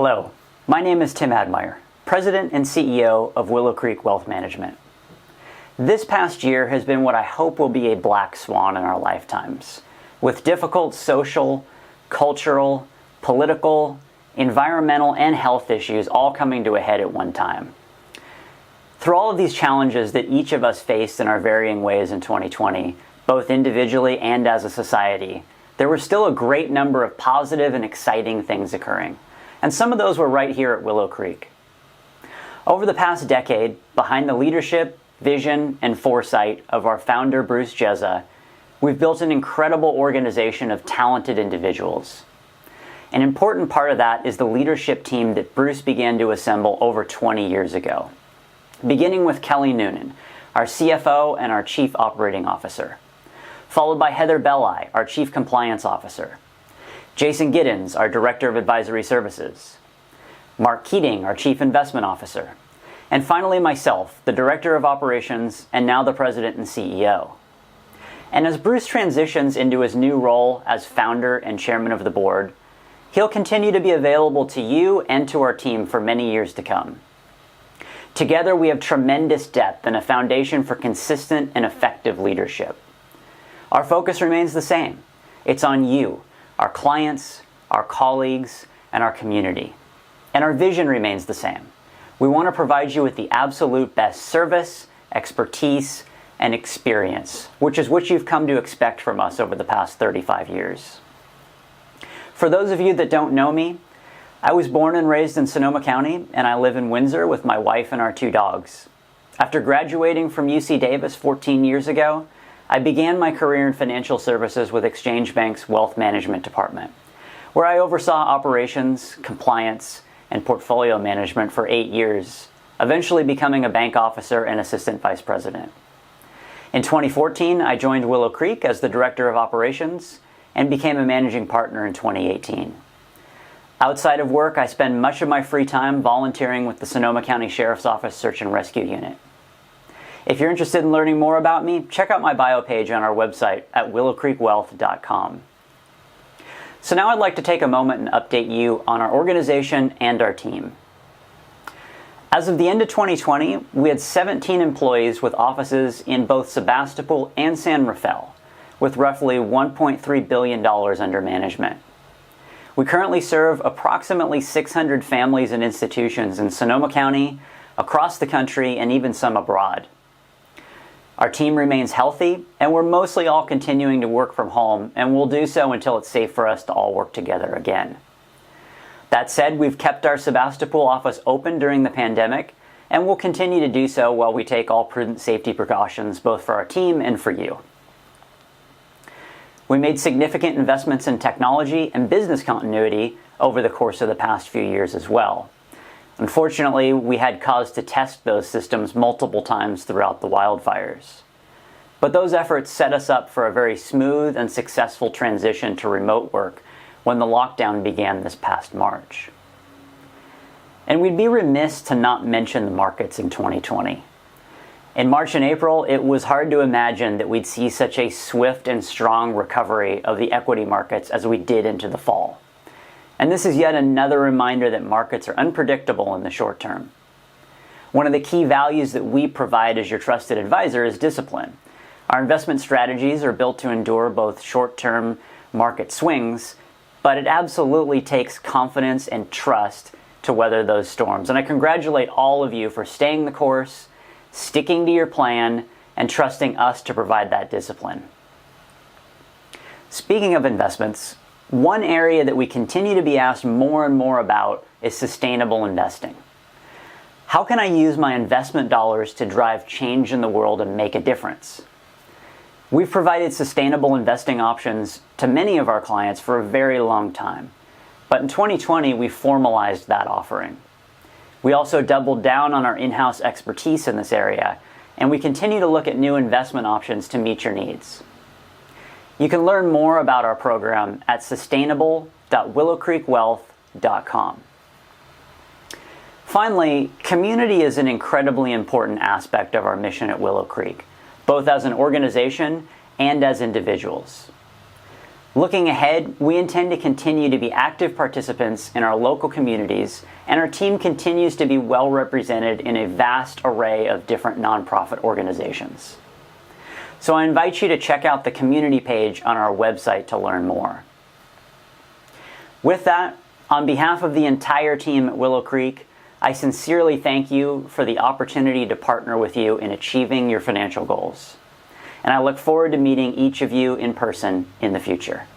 Hello, my name is Tim Admire, President and CEO of Willow Creek Wealth Management. This past year has been what I hope will be a black swan in our lifetimes, with difficult social, cultural, political, environmental, and health issues all coming to a head at one time. Through all of these challenges that each of us faced in our varying ways in 2020, both individually and as a society, there were still a great number of positive and exciting things occurring. And some of those were right here at Willow Creek. Over the past decade, behind the leadership, vision, and foresight of our founder, Bruce Jezza, we've built an incredible organization of talented individuals. An important part of that is the leadership team that Bruce began to assemble over 20 years ago, beginning with Kelly Noonan, our CFO and our Chief Operating Officer, followed by Heather Belli, our Chief Compliance Officer, Jason Giddens, our Director of Advisory Services, Mark Keating, our Chief Investment Officer, and finally myself, the Director of Operations and now the President and CEO. And as Bruce transitions into his new role as founder and chairman of the board, he'll continue to be available to you and to our team for many years to come. Together, we have tremendous depth and a foundation for consistent and effective leadership. Our focus remains the same. It's on you, our clients, our colleagues, and our community. And our vision remains the same. We want to provide you with the absolute best service, expertise, and experience, which is what you've come to expect from us over the past 35 years. For those of you that don't know me, I was born and raised in Sonoma County, and I live in Windsor with my wife and our 2 dogs. After graduating from UC Davis 14 years ago, I began my career in financial services with Exchange Bank's Wealth Management Department, where I oversaw operations, compliance, and portfolio management for 8 years, eventually becoming a bank officer and assistant vice president. In 2014, I joined Willow Creek as the Director of Operations and became a managing partner in 2018. Outside of work, I spend much of my free time volunteering with the Sonoma County Sheriff's Office Search and Rescue Unit. If you're interested in learning more about me, check out my bio page on our website at willowcreekwealth.com. So now I'd like to take a moment and update you on our organization and our team. As of the end of 2020, we had 17 employees with offices in both Sebastopol and San Rafael, with roughly $1.3 billion under management. We currently serve approximately 600 families and institutions in Sonoma County, across the country, and even some abroad. Our team remains healthy, and we're mostly all continuing to work from home, and we'll do so until it's safe for us to all work together again. That said, we've kept our Sebastopol office open during the pandemic, and we'll continue to do so while we take all prudent safety precautions both for our team and for you. We made significant investments in technology and business continuity over the course of the past few years as well. Unfortunately, we had cause to test those systems multiple times throughout the wildfires. But those efforts set us up for a very smooth and successful transition to remote work when the lockdown began this past March. And we'd be remiss to not mention the markets in 2020. In March and April, it was hard to imagine that we'd see such a swift and strong recovery of the equity markets as we did into the fall. And this is yet another reminder that markets are unpredictable in the short term. One of the key values that we provide as your trusted advisor is discipline. Our investment strategies are built to endure both short-term market swings, but it absolutely takes confidence and trust to weather those storms. And I congratulate all of you for staying the course, sticking to your plan, and trusting us to provide that discipline. Speaking of investments, one area that we continue to be asked more and more about is sustainable investing. How can I use my investment dollars to drive change in the world and make a difference? We've provided sustainable investing options to many of our clients for a very long time, but in 2020 we formalized that offering. We also doubled down on our in-house expertise in this area, and we continue to look at new investment options to meet your needs. You can learn more about our program at sustainable.willowcreekwealth.com. Finally, community is an incredibly important aspect of our mission at Willow Creek, both as an organization and as individuals. Looking ahead, we intend to continue to be active participants in our local communities, and our team continues to be well represented in a vast array of different nonprofit organizations. So I invite you to check out the community page on our website to learn more. With that, on behalf of the entire team at Willow Creek, I sincerely thank you for the opportunity to partner with you in achieving your financial goals. And I look forward to meeting each of you in person in the future.